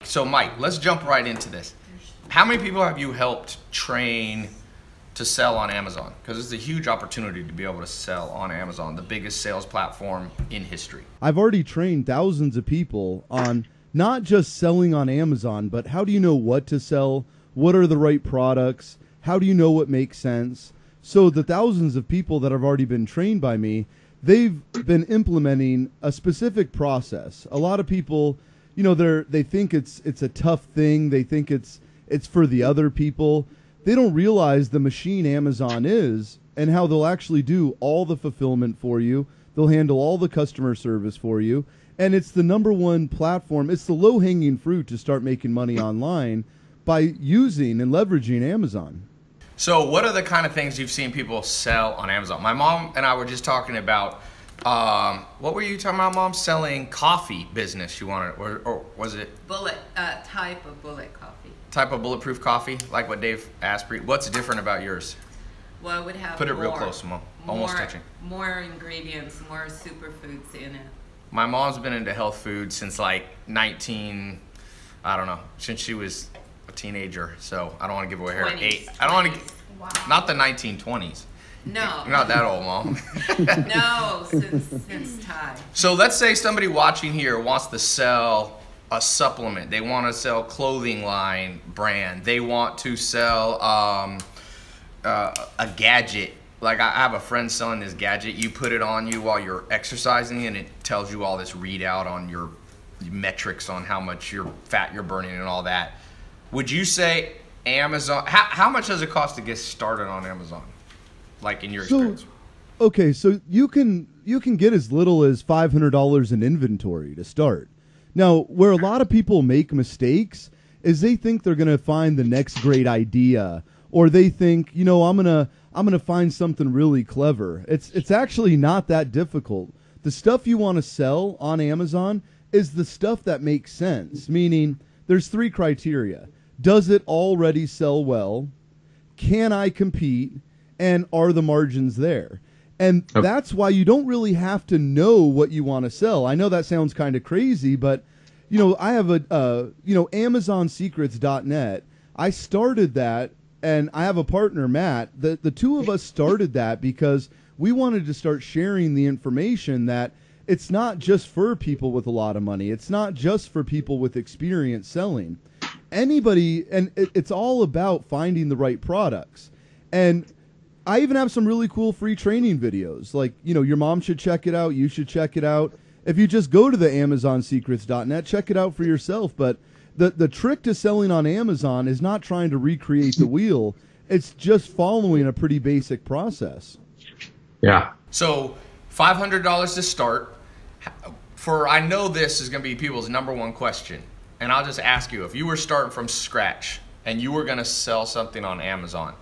So Mike, let's jump right into this. How many people have you helped train to sell on Amazon? Because it's a huge opportunity to be able to sell on Amazon, the biggest sales platform in history. I've already trained thousands of people on not just selling on Amazon, but how do you know what to sell? What are the right products? How do you know what makes sense? So the thousands of people that have already been trained by me, they've been implementing a specific process. A lot of people, you know, they think it's a tough thing. They think it's for the other people. They don't realize the machine Amazon is and how they'll actually do all the fulfillment for you. They'll handle all the customer service for you. And it's the #1 platform. It's the low-hanging fruit to start making money online by using and leveraging Amazon. So what are the kind of things you've seen people sell on Amazon? My mom and I were just talking about, what were you talking about, Mom? Selling coffee business you wanted, or was it? Type of bullet coffee. Type of bulletproof coffee, like what Dave Asprey. What's different about yours? Well, it would have Put it real close, Mom. Almost touching. More ingredients, more superfoods in it. My mom's been into health food since like since she was a teenager. So I don't want to give away her age. I don't want to. Wow. Not the 1920s. No. You're not that old, Mom. No, since time. So let's say somebody watching here wants to sell a supplement. They want to sell clothing line brand. They want to sell a gadget. Like I have a friend selling this gadget. You put it on you while you're exercising and it tells you all this readout on your metrics on how much fat you're burning and all that. Would you say Amazon, how much does it cost to get started on Amazon? Like in your experience? Okay, so you can get as little as $500 in inventory to start. Now, where a lot of people make mistakes is they think they're going to find the next great idea, or they think, you know, I'm gonna find something really clever. It's actually not that difficult. The stuff you want to sell on Amazon is the stuff that makes sense, meaning there's 3 criteria. Does it already sell well? Can I compete? And are the margins there? And that's why you don't really have to know what you want to sell. I know that sounds kind of crazy, but you know, I have AmazonSecrets.net. I started that, and I have a partner, Matt. The two of us started that because we wanted to start sharing the information that it's not just for people with a lot of money. It's not just for people with experience selling. Anybody, and it's all about finding the right products. And I even have some really cool free training videos. Like, you know, your mom should check it out. You should check it out. If you just go to the AmazonSecrets.net, check it out for yourself. But the trick to selling on Amazon is not trying to recreate the wheel. It's just following a pretty basic process. Yeah. So $500 to start. I know this is going to be people's #1 question. And I'll just ask you, if you were starting from scratch and you were going to sell something on Amazon,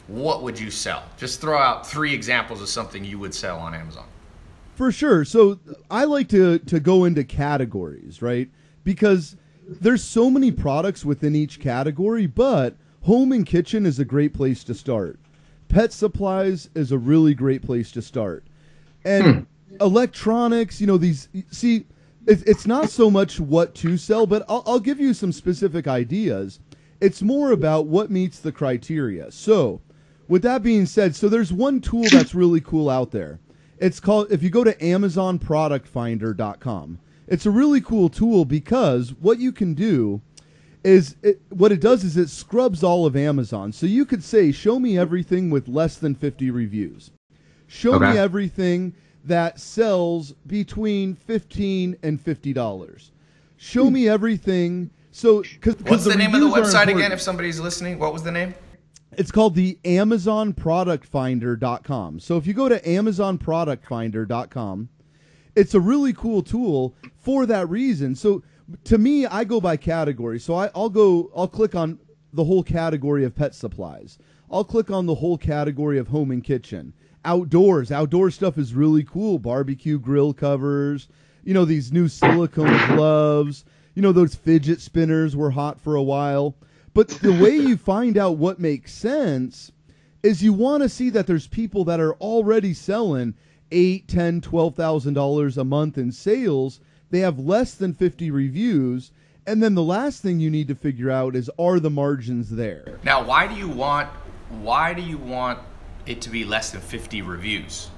what would you sell? Just throw out 3 examples of something you would sell on Amazon. For sure. So I like to go into categories, right? Because there's so many products within each category, but home and kitchen is a great place to start. Pet supplies is a really great place to start. And electronics, you know, it's not so much what to sell, but I'll give you some specific ideas. It's more about what meets the criteria. So with that being said, so there's one tool that's really cool out there. It's called, if you go to AmazonProductFinder.com, it's a really cool tool because what you can do is, what it does is it scrubs all of Amazon. So you could say, show me everything with less than 50 reviews. Show me everything that sells between $15 and $50. Show me everything. So, what's the name of the website again? If somebody's listening, what was the name? It's called the AmazonProductFinder.com. So if you go to AmazonProductFinder.com, it's a really cool tool for that reason. So to me, I go by category. So I'll click on the whole category of pet supplies. I'll click on the whole category of home and kitchen. Outdoors stuff is really cool. Barbecue grill covers, you know, these new silicone gloves, you know, those fidget spinners were hot for a while. But the way you find out what makes sense is you want to see that there's people that are already selling $8,000, $10,000, $12,000 a month in sales. They have less than 50 reviews, And then the last thing you need to figure out is, are the margins there? Now, why do you want it to be less than 50 reviews?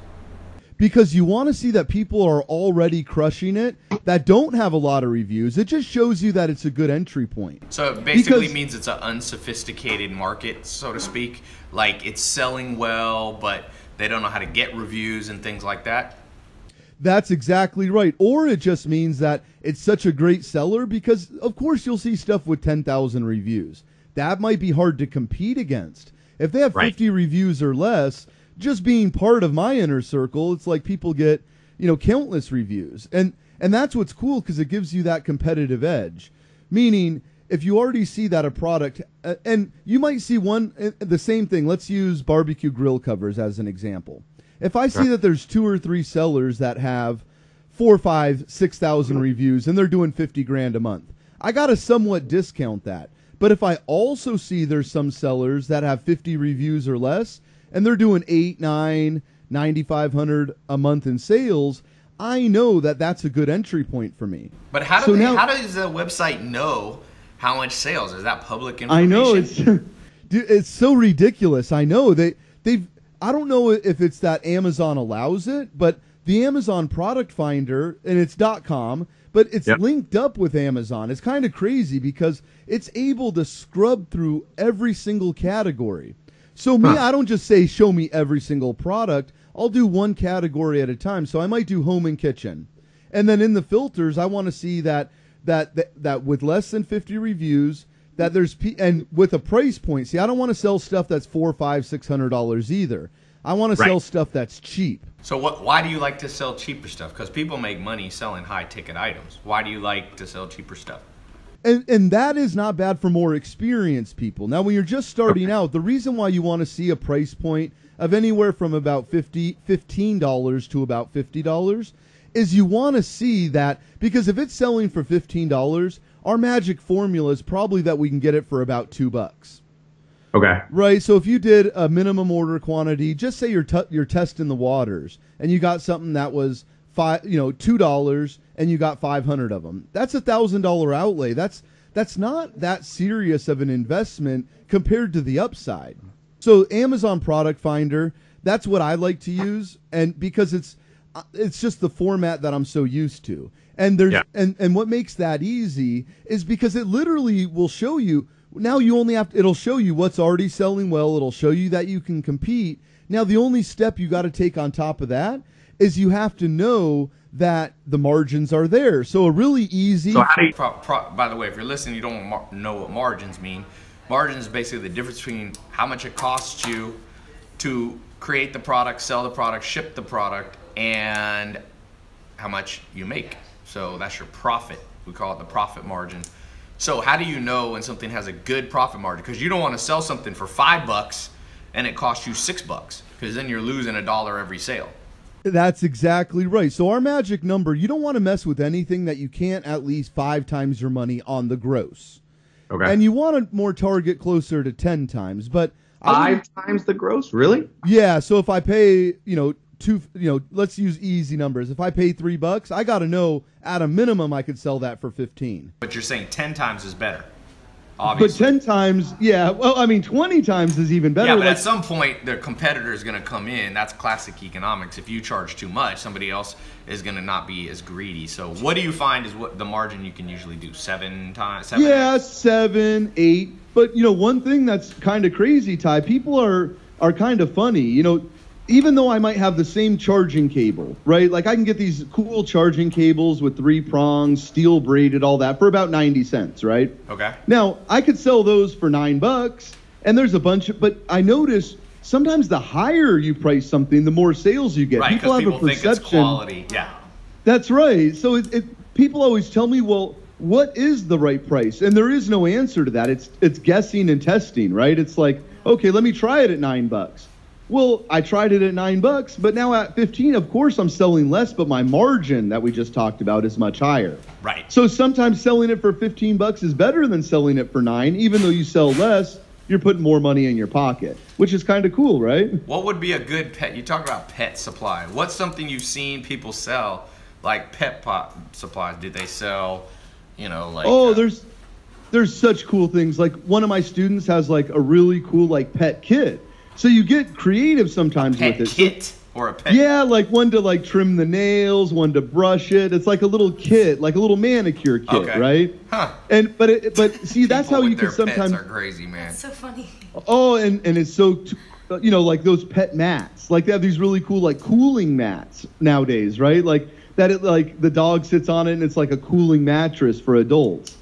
Because you want to see that people are already crushing it that don't have a lot of reviews. It just shows you that it's a good entry point. So it basically means it's an unsophisticated market, so to speak. Like, it's selling well, but they don't know how to get reviews and things like that. That's exactly right. Or it just means that it's such a great seller because, of course, you'll see stuff with 10,000 reviews. That might be hard to compete against. If they have 50 reviews or less, just being part of my inner circle, it's like people get, countless reviews. And that's what's cool because it gives you that competitive edge. Meaning, if you already see that a product, and you might see the same thing. Let's use barbecue grill covers as an example. If I see that there's 2 or 3 sellers that have 4, 5, 6,000 reviews and they're doing 50 grand a month, I got to somewhat discount that. But if I also see there's some sellers that have 50 reviews or less and they're doing 8, 9, 9,500 a month in sales, I know that that's a good entry point for me. But how does the website know how much sales? Is that public information? I know it's so ridiculous. I know I don't know if it's that Amazon allows it, but the Amazon product finder, and it's .com, but it's linked up with Amazon. It's kind of crazy because it's able to scrub through every single category. So I don't just say, show me every single product. I'll do one category at a time. So I might do home and kitchen. And then in the filters, I want to see that with less than 50 reviews, that and with a price point. See, I don't want to sell stuff that's $400, $500, $600 either. I want to sell stuff that's cheap. So why do you like to sell cheaper stuff? Because people make money selling high ticket items. Why do you like to sell cheaper stuff? And that is not bad for more experienced people. Now, when you're just starting out, the reason why you want to see a price point of anywhere from about $15 to about $50 is you want to see that, because if it's selling for $15, our magic formula is probably that we can get it for about $2. Okay. Right. So if you did a minimum order quantity, just say you're testing the waters, and you got something that was $2, and you got 500 of them. That's $1,000 outlay. That's not that serious of an investment compared to the upside. So Amazon Product Finder, that's what I like to use, and because it's just the format that I'm so used to. And there's and what makes that easy is because it literally will show you. Now you only it'll show you what's already selling well. It'll show you that you can compete. Now the only step you got to take on top of that is you have to know that the margins are there. So a really easy. So how do you, by the way, if you're listening, you don't know what margins mean. Margins is basically the difference between how much it costs you to create the product, sell the product, ship the product, and how much you make. So that's your profit. We call it the profit margin. So how do you know when something has a good profit margin? Because you don't want to sell something for $5 and it costs you $6, because then you're losing $1 every sale. That's exactly right. So our magic number, you don't want to mess with anything that you can't at least 5 times your money on the gross. Okay. And you want to more target closer to 10 times, but 5 times the gross, really? Yeah. So if I pay, let's use easy numbers. If I pay $3, I got to know at a minimum I could sell that for 15. But you're saying 10 times is better. Obviously. But 10 times, yeah. Well, I mean, 20 times is even better. Yeah, but at some point, their competitor is going to come in. That's classic economics. If you charge too much, somebody else is going to not be as greedy. So what do you find is what the margin you can usually do? 7 times? 7 yeah, 7, 8. But, one thing that's kind of crazy, Ty, people are kind of funny. Even though I might have the same charging cable, right? Like I can get these cool charging cables with 3 prongs, steel braided, all that for about 90 cents, right? Okay. Now, I could sell those for $9, and there's a bunch of, but I notice sometimes the higher you price something, the more sales you get. Right, people have people a perception. think it's quality. Yeah. That's right. So people always tell me, well, what is the right price? And there is no answer to that. It's guessing and testing, right? It's like, okay, let me try it at $9. Well, I tried it at $9, but now at 15, of course I'm selling less, but my margin that we just talked about is much higher. Right. So sometimes selling it for $15 is better than selling it for $9. Even though you sell less, you're putting more money in your pocket, which is kind of cool, right? What would be a good pet? You talk about pet supply. What's something you've seen people sell, like pet pot supplies? Do they sell You know, like there's such cool things. Like one of my students has like a really cool like pet kit. So you get creative sometimes pet with it. Kit or a pet. Yeah, like one to like trim the nails, one to brush it. It's like a little kit, like a little manicure kit, right? Huh. And but see, that's how you can sometimes. Pets are crazy, man. So funny. Oh, and it's so, you know, like those pet mats. Like they have these really cool like cooling mats nowadays, right? Like that, like the dog sits on it and it's like a cooling mattress for adults.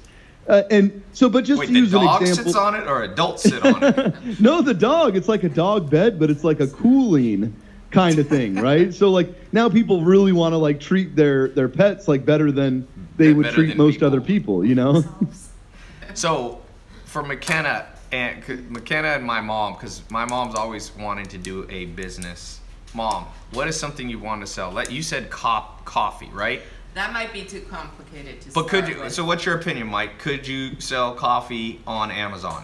And so, but just Wait, to use an example. the dog sits on it or adults sit on it? No, the dog. It's like a dog bed, but it's like a cooling kind of thing, right? So like now people really want to like treat their pets like better than they would treat most other people, you know? So for McKenna and my mom, because my mom's always wanting to do a business. Mom, what is something you want to sell? You said coffee, right? That might be too complicated to But start could you? with. So what's your opinion, Mike? Could you sell coffee on Amazon?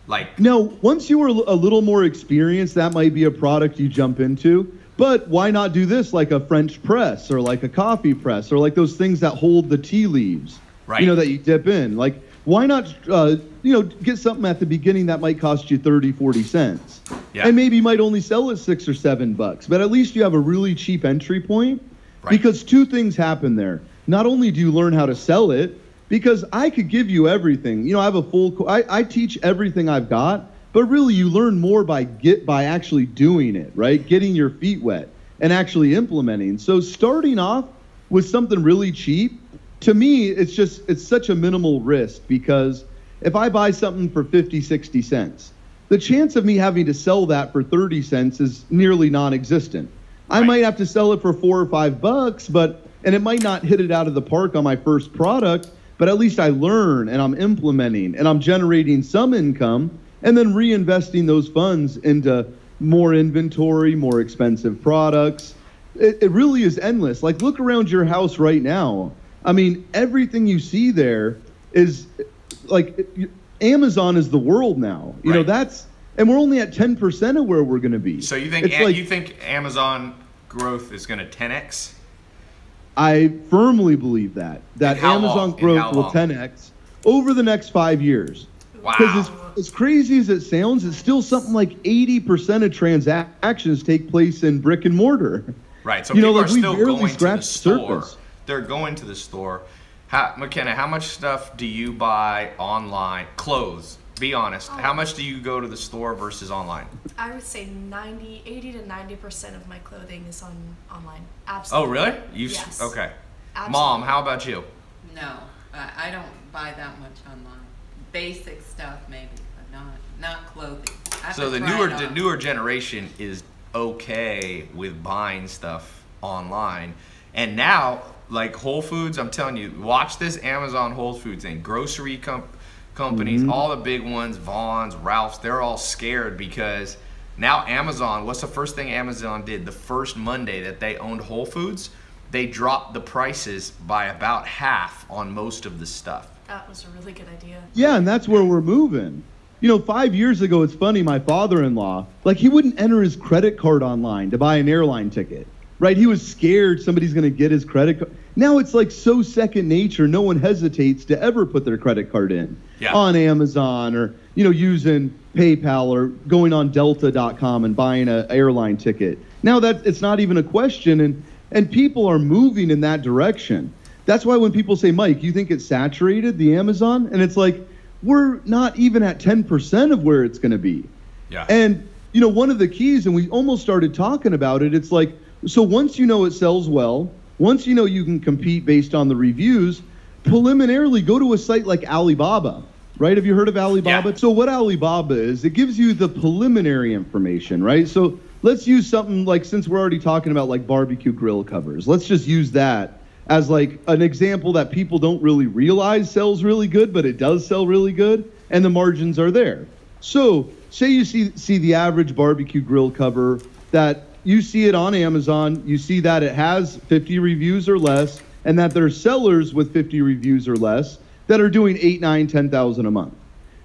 Like No, once you were a little more experienced, that might be a product you jump into. But why not do this like a French press or like a coffee press or like those things that hold the tea leaves, right? You know, that you dip in. Like, why not, you know, get something at the beginning that might cost you 30, 40 cents. Yeah. And maybe you might only sell it $6 or $7, but at least you have a really cheap entry point. Right. Because two things happen there. Not only do you learn how to sell it, because I could give you everything. You know, I have a full, I teach everything I've got, but really you learn more by actually doing it, right? Getting your feet wet and actually implementing. So starting off with something really cheap, to me, it's such a minimal risk, because if I buy something for 50, 60 cents, the chance of me having to sell that for 30 cents is nearly non-existent. I might have to sell it for $4 or $5, and it might not hit it out of the park on my first product, but at least I learn and I'm implementing and I'm generating some income and then reinvesting those funds into more inventory, more expensive products. It really is endless. Like, look around your house right now. I mean, everything you see there is like Amazon is the world now. You know, and we're only at 10% of where we're going to be. So you think Amazon growth is going to 10x? I firmly believe that Amazon growth will 10x over the next 5 years. Wow. Because as crazy as it sounds, it's still something like 80% of transactions take place in brick and mortar. Right. So you know, people like are still barely going to the scratched the store. surface. They're going to the store. McKenna, how much stuff do you buy online? Clothes. Be honest. How much do you go to the store versus online? I would say 80 to 90% of my clothing is online. Absolutely. Oh, really? Yes. Okay. Absolutely. Mom, how about you? No, I don't buy that much online. Basic stuff maybe, but not clothing. So the newer generation is okay with buying stuff online, and now like Whole Foods, I'm telling you, watch this Amazon Whole Foods thing. Grocery companies, all the big ones, Vaughn's, Ralph's, they're all scared because now Amazon, what's the first thing Amazon did? The first Monday that they owned Whole Foods, they dropped the prices by about half on most of the stuff. That was a really good idea. Yeah, and that's where we're moving. You know, 5 years ago, it's funny, my father-in-law, like he wouldn't enter his credit card online to buy an airline ticket, right? He was scared somebody's going to get his credit card. Now it's like so second nature, no one hesitates to ever put their credit card in on Amazon or, you know, using PayPal or going on Delta.com and buying an airline ticket. Now that it's not even a question, and people are moving in that direction. That's why when people say, Mike, you think it's saturated, the Amazon? And it's like, we're not even at 10% of where it's going to be. Yeah. And, you know, one of the keys, and we almost started talking about it, it's like, so once you know it sells well, once you know you can compete based on the reviews, preliminarily go to a site like Alibaba, right? Have you heard of Alibaba? Yeah. So what Alibaba is, it gives you the preliminary information, right? So let's use something like, since we're already talking about like barbecue grill covers, let's just use that as like an example that people don't really realize sells really good, but it does sell really good, and the margins are there. So say you see the average barbecue grill cover that you see it on Amazon, you see that it has 50 reviews or less, and that there are sellers with 50 reviews or less that are doing 8, 9, 10,000 a month.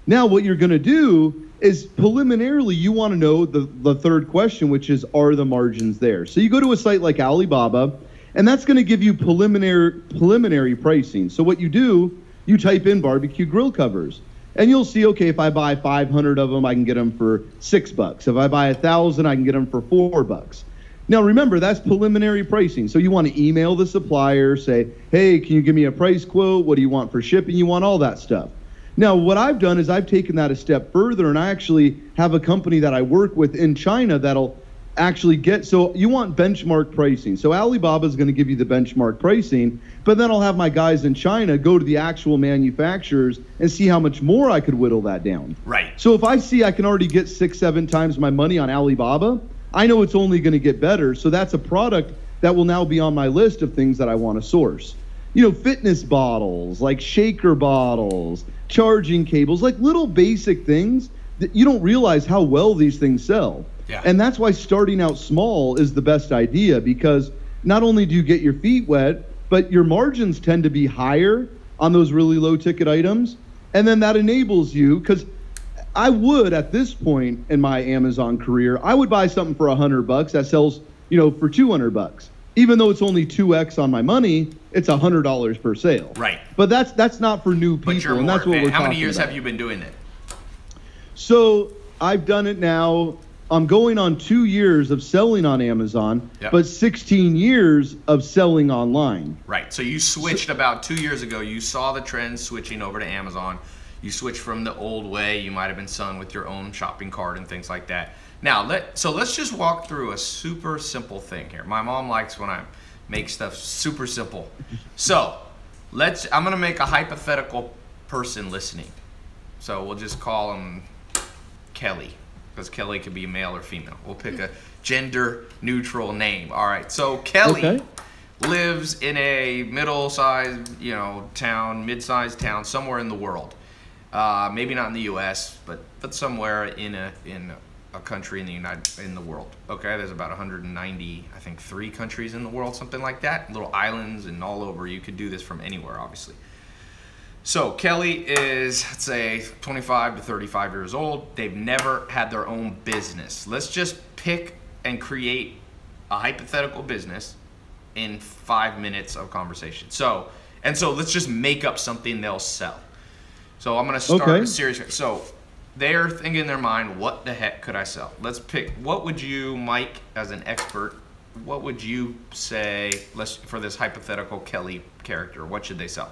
Now what you're going to do is preliminarily you want to know the third question, which is, are the margins there? So you go to a site like Alibaba, and that's going to give you preliminary pricing. So what you do, You type in barbecue grill covers, and you'll see, okay, if I buy 500 of them, I can get them for $6. If I buy 1,000, I can get them for $4. Now, remember, that's preliminary pricing. So you want to email the supplier, say, hey, can you give me a price quote? What do you want for shipping? You want all that stuff. Now, what I've done is I've taken that a step further, and I actually have a company that I work with in China that'll actually get, so you want benchmark pricing. So Alibaba is going to give you the benchmark pricing, but then I'll have my guys in China go to the actual manufacturers and see how much more I could whittle that down. Right. So if I see I can already get 6-7 times my money on Alibaba, I know it's only going to get better. So that's a product that will now be on my list of things that I want to source. You know, fitness bottles, like shaker bottles, charging cables, like little basic things that you don't realize how well these things sell. Yeah. And that's why starting out small is the best idea, because not only do you get your feet wet, but your margins tend to be higher on those really low ticket items. And then that enables you, because I would, at this point in my Amazon career, I would buy something for $100 that sells, you know, for $200. Even though it's only 2x on my money, it's $100 per sale. Right. But that's not for new people, But you're and more that's what we're advanced. How many talking years about. have you been doing it? So I've done it now. I'm going on 2 years of selling on Amazon, Yep. but 16 years of selling online. Right. So you switched about 2 years ago. You saw the trend switching over to Amazon. You switched from the old way. You might have been selling with your own shopping cart and things like that. Now, let's just walk through a super simple thing here. My mom likes when I make stuff super simple. So I'm gonna make a hypothetical person listening. So we'll just call him Kelly, because Kelly could be male or female. We'll pick a gender neutral name. All right. So Kelly lives in a middle-sized, town, mid-sized town somewhere in the world. Maybe not in the U.S., but somewhere in a country in the world. Okay, there's about 190, I think, 3 countries in the world, something like that. Little islands and all over. You could do this from anywhere, obviously. So Kelly is, let's say, 25 to 35 years old. They've never had their own business. Let's just pick and create a hypothetical business in 5 minutes of conversation. So let's just make up something they'll sell. So I'm going to start a series. So they're thinking in their mind, what the heck could I sell? Let's pick. What would you, Mike, as an expert, what would you say for this hypothetical Kelly character? What should they sell?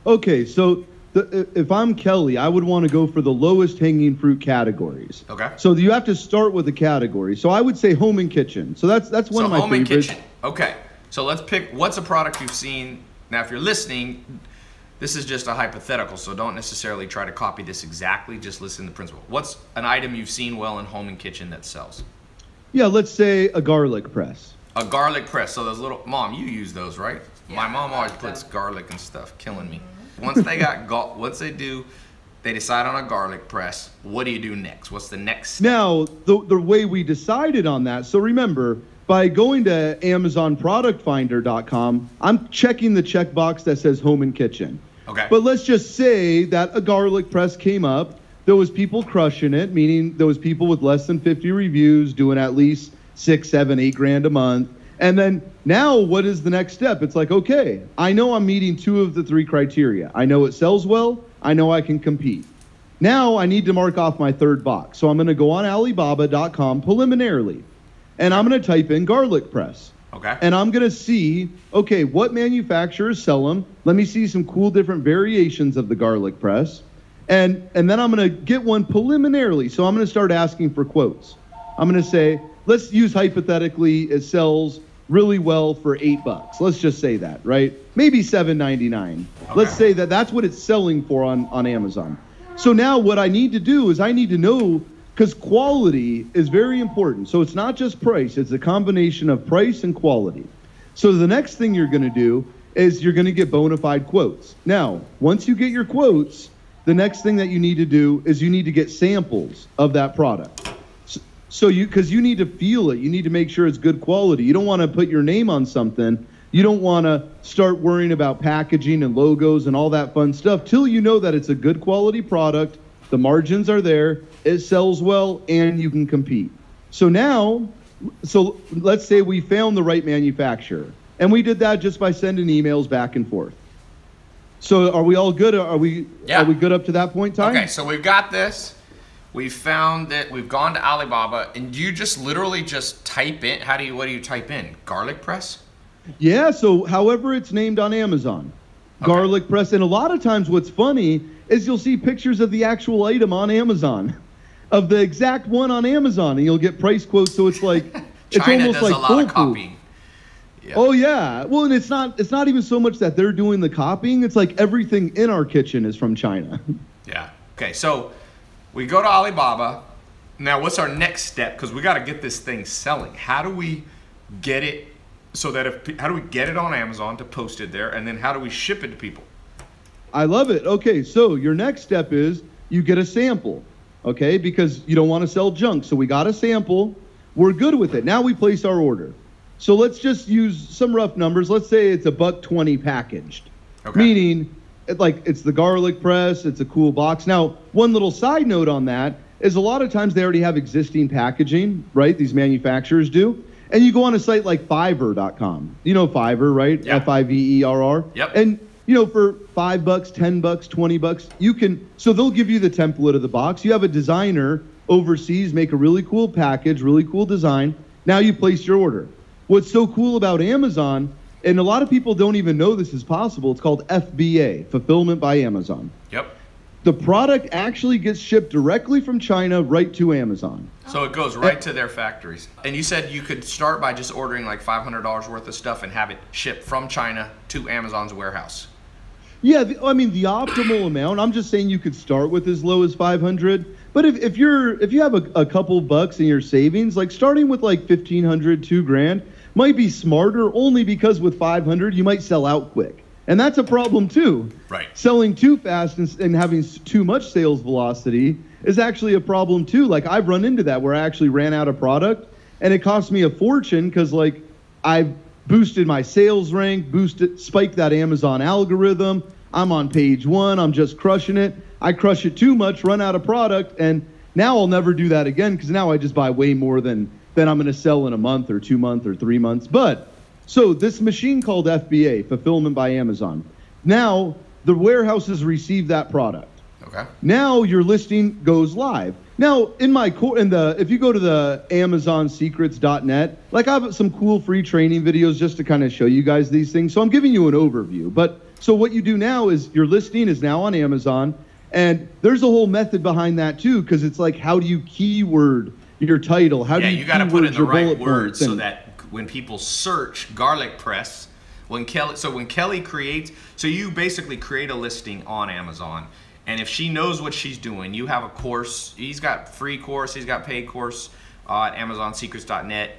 Okay, so if I'm Kelly, I would want to go for the lowest hanging fruit categories. Okay. So you have to start with a category. So I would say home and kitchen. So that's one of my favorites. Home and kitchen. Okay. So let's pick. What's a product you've seen? Now, if you're listening, this is just a hypothetical, so don't necessarily try to copy this exactly. Just listen to the principle. What's an item you've seen well in home and kitchen that sells? Yeah, let's say a garlic press. A garlic press. So those little, Mom, you use those, right? Yeah, My mom always puts garlic and stuff, killing me. Once they decide on a garlic press, what do you do next? What's the next step? Now, the way we decided on that, so remember, by going to AmazonProductFinder.com, I'm checking the checkbox that says home and kitchen. Okay. But let's just say that a garlic press came up. There was people crushing it, meaning there was people with less than 50 reviews doing at least 6, 7, 8 grand a month. And then now what is the next step? It's like, okay, I know I'm meeting 2 of the 3 criteria. I know it sells well. I know I can compete. Now I need to mark off my 3rd box. So I'm going to go on Alibaba.com preliminarily, and I'm going to type in garlic press. Okay. And I'm going to see, okay, what manufacturers sell them. Let me see some cool different variations of the garlic press. And then I'm going to get one preliminarily. So I'm going to start asking for quotes. I'm going to say, let's use hypothetically, it sells really well for $8. Let's just say that, right? Maybe $7.99. Okay. Let's say that that's what it's selling for on Amazon. So now what I need to do is I need to know, because quality is very important. So it's not just price, it's a combination of price and quality. So the next thing you're going to do is you're going to get bona fide quotes. Now, once you get your quotes, the next thing that you need to do is you need to get samples of that product. So because you need to feel it, you need to make sure it's good quality. You don't want to put your name on something. You don't want to start worrying about packaging and logos and all that fun stuff till you know that it's a good quality product, the margins are there, it sells well, and you can compete. So let's say we found the right manufacturer, and we did that just by sending emails back and forth. So are we all good? Are we Yeah. good up to that point, Ty? Okay, so we've got this. We've found that we've gone to Alibaba, and you just literally just type in. What do you type in? Garlic press? Yeah, so however it's named on Amazon. Okay. Garlic press. And a lot of times what's funny is you'll see pictures of the actual item on Amazon, of the exact one on Amazon, and you'll get price quotes. So it's like, it's China almost does like a lot of foolproof. copying. Yeah. Oh yeah. Well, and it's not even so much that they're doing the copying. It's like everything in our kitchen is from China. Yeah. Okay, so we go to Alibaba. Now, what's our next step? Because we got to get this thing selling. How do we get it so that how do we get it on Amazon to post it there, and then how do we ship it to people? I love it. Okay, so your next step is you get a sample, okay? Because you don't want to sell junk. So we got a sample. We're good with it. Now we place our order. So let's just use some rough numbers. Let's say it's $1.20 packaged, Okay. meaning it's the garlic press. It's a cool box. Now, one little side note on that is a lot of times they already have existing packaging, right? These manufacturers do. And you go on a site like Fiverr.com. You know Fiverr, right? Yeah. Fiverr. Yep. And for $5, $10, $20, you can. So they'll give you the template of the box. You have a designer overseas make a really cool package, really cool design. Now you place your order. What's so cool about Amazon, and a lot of people don't even know this is possible, it's called FBA, Fulfillment by Amazon. Yep. The product actually gets shipped directly from China right to Amazon. So it goes right to their factories. And you said you could start by just ordering like $500 worth of stuff and have it shipped from China to Amazon's warehouse. Yeah, the optimal amount. I'm just saying you could start with as low as 500. But if you have a couple bucks in your savings, like starting with like 1,500, $2,000 might be smarter. Only because with 500 you might sell out quick, and that's a problem too. Right. Selling too fast and having too much sales velocity is actually a problem too. Like I've run into that where I actually ran out of product, and it cost me a fortune because like I boosted my sales rank, spiked that Amazon algorithm. I'm on page 1. I'm just crushing it. I crush it too much, run out of product, and now I'll never do that again because now I just buy way more than I'm going to sell in a month or 2 months or 3 months. But so this machine called FBA, Fulfillment by Amazon. Now the warehouses receive that product. Okay. Now your listing goes live. Now if you go to the AmazonSecrets.net, like I have some cool free training videos just to kind of show you guys these things. So I'm giving you an overview. But so what you do now is your listing is now on Amazon, and there's a whole method behind that too, because it's like how do you keyword your title? How do you got to put in keyword the your right bullet words points? so that when people search garlic press, when Kelly creates, so you basically create a listing on Amazon, and if she knows what she's doing, you have a course. He's got free course, he's got paid course at AmazonSecrets.net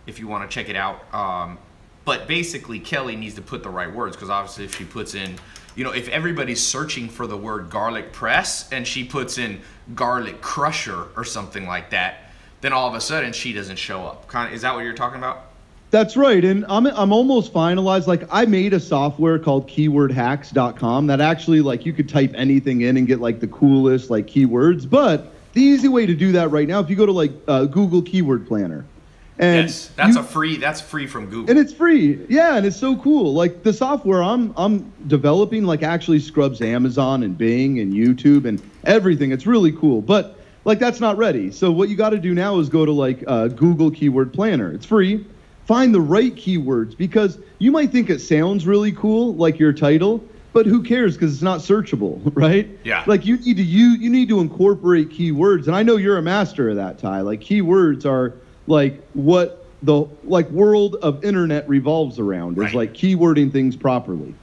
if you want to check it out. But basically, Kelly needs to put the right words, because obviously if she puts in, if everybody's searching for the word garlic press and she puts in garlic crusher or something like that, then all of a sudden she doesn't show up. Is that what you're talking about? That's right, and I'm almost finalized. Like I made a software called keywordhacks.com that actually like you could type anything in and get like the coolest like keywords. But the easy way to do that right now, if you go to like Google Keyword Planner, and yes, that's free from Google, and it's free. Yeah, and it's so cool. Like the software I'm developing like actually scrubs Amazon and Bing and YouTube and everything. It's really cool, but like that's not ready. So what you got to do now is go to like Google Keyword Planner. It's free. Find the right keywords, because you might think it sounds really cool, like your title, but who cares because it's not searchable, right? Yeah. Like you need to incorporate keywords, and I know you're a master of that, Ty. Like keywords are like what the like world of internet revolves around, is right. like keywording things properly.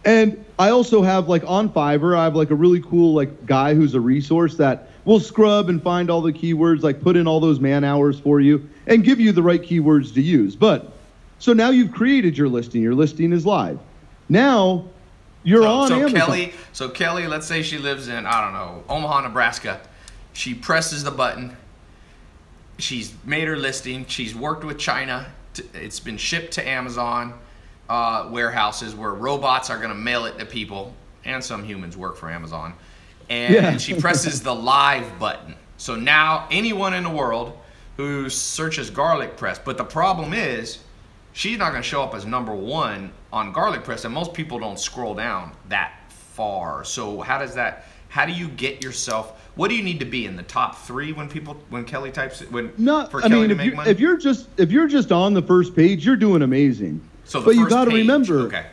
And I also have like on Fiverr, I have like a really cool like guy who's a resource that will scrub and find all the keywords, like put in all those man hours for you and give you the right keywords to use. But so now you've created your listing. Your listing is live. Now you're on Amazon. So Kelly, let's say she lives in, I don't know, Omaha, Nebraska. She presses the button. She's made her listing. She's worked with China. It's been shipped to Amazon warehouses where robots are going to mail it to people, and some humans work for Amazon. And she presses the live button. So now anyone in the world who searches garlic press, but the problem is she's not going to show up as #1 on garlic press, and most people don't scroll down that far. So how do you get yourself, what do you need to be in the top 3 when Kelly types it, for Kelly to make money? If you're just on the first page, you're doing amazing. So but you got to remember, okay.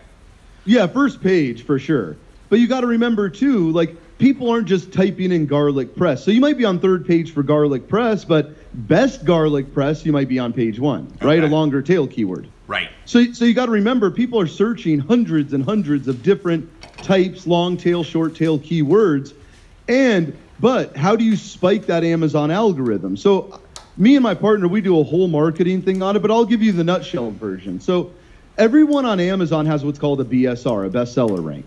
Yeah, first page for sure. But you got to remember too, like people aren't just typing in garlic press. So you might be on third page for garlic press, but best garlic press, you might be on page 1, right? A longer tail keyword. Right. So you got to remember, people are searching hundreds and hundreds of different types, long tail, short tail keywords. But how do you spike that Amazon algorithm? So me and my partner, we do a whole marketing thing on it, but I'll give you the nutshell version. So everyone on Amazon has what's called a BSR, a bestseller rank.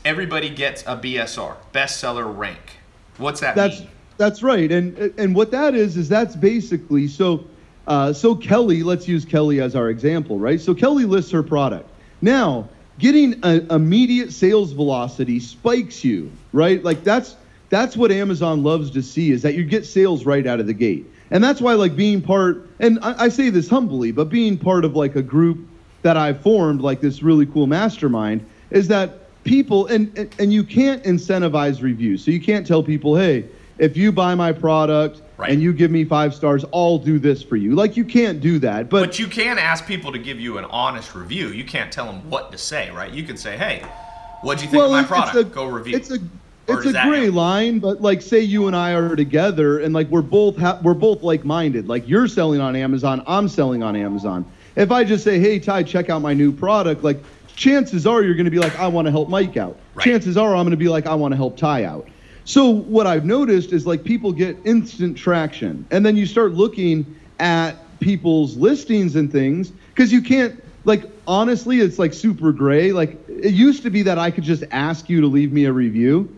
Everybody gets a BSR, bestseller rank. What's that mean? That's right. And what that is that's basically, so Kelly, let's use Kelly as our example, right? So Kelly lists her product. Now, getting an immediate sales velocity spikes you, right? Like that's what Amazon loves to see, is that you get sales right out of the gate. And that's why, like, being part, and I say this humbly, but being part of like a group that I've formed, like this really cool mastermind, is that people, and you can't incentivize reviews. So you can't tell people, hey, if you buy my product and you give me 5 stars, I'll do this for you. Like, you can't do that. But you can ask people to give you an honest review. You can't tell them what to say, right? You can say, hey, what'd you think of my product? Go review. It's a gray line, but like, say you and I are together and like we're both like-minded. Like, you're selling on Amazon, I'm selling on Amazon. If I just say, hey, Tai, check out my new product, like, chances are you're going to be like, I want to help Mike out. Right. Chances are I'm going to be like, I want to help Tai out. So what I've noticed is, like, people get instant traction. And then you start looking at people's listings and things, because you can't, like, honestly, it's like super gray. Like, it used to be that I could just ask you to leave me a review.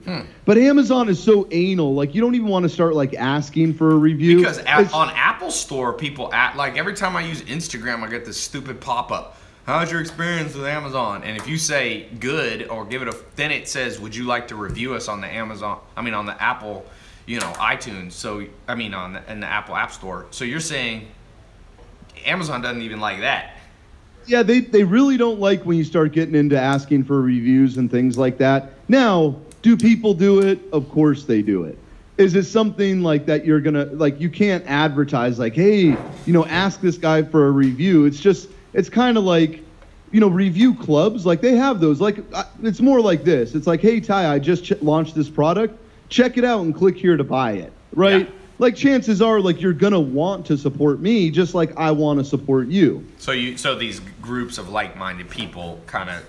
But Amazon is so anal. Like, you don't even want to start, like, asking for a review. Because on Apple Store, people like, every time I use Instagram, I get this stupid pop-up. How's your experience with Amazon? And if you say good or give it then it says, would you like to review us on the on the Apple, iTunes. So, in the Apple App Store. So you're saying Amazon doesn't even like that. Yeah, they really don't like when you start getting into asking for reviews and things like that. Now, do people do it? Of course they do it. Is it something like that you're going to, like, you can't advertise like, hey, ask this guy for a review. It's kind of like, review clubs. Like, they have those. Like, it's more like this. It's like, hey, Tai, I just launched this product. Check it out and click here to buy it, right? Yeah. Like, chances are, like, you're going to want to support me just like I want to support you. So these groups of like-minded people,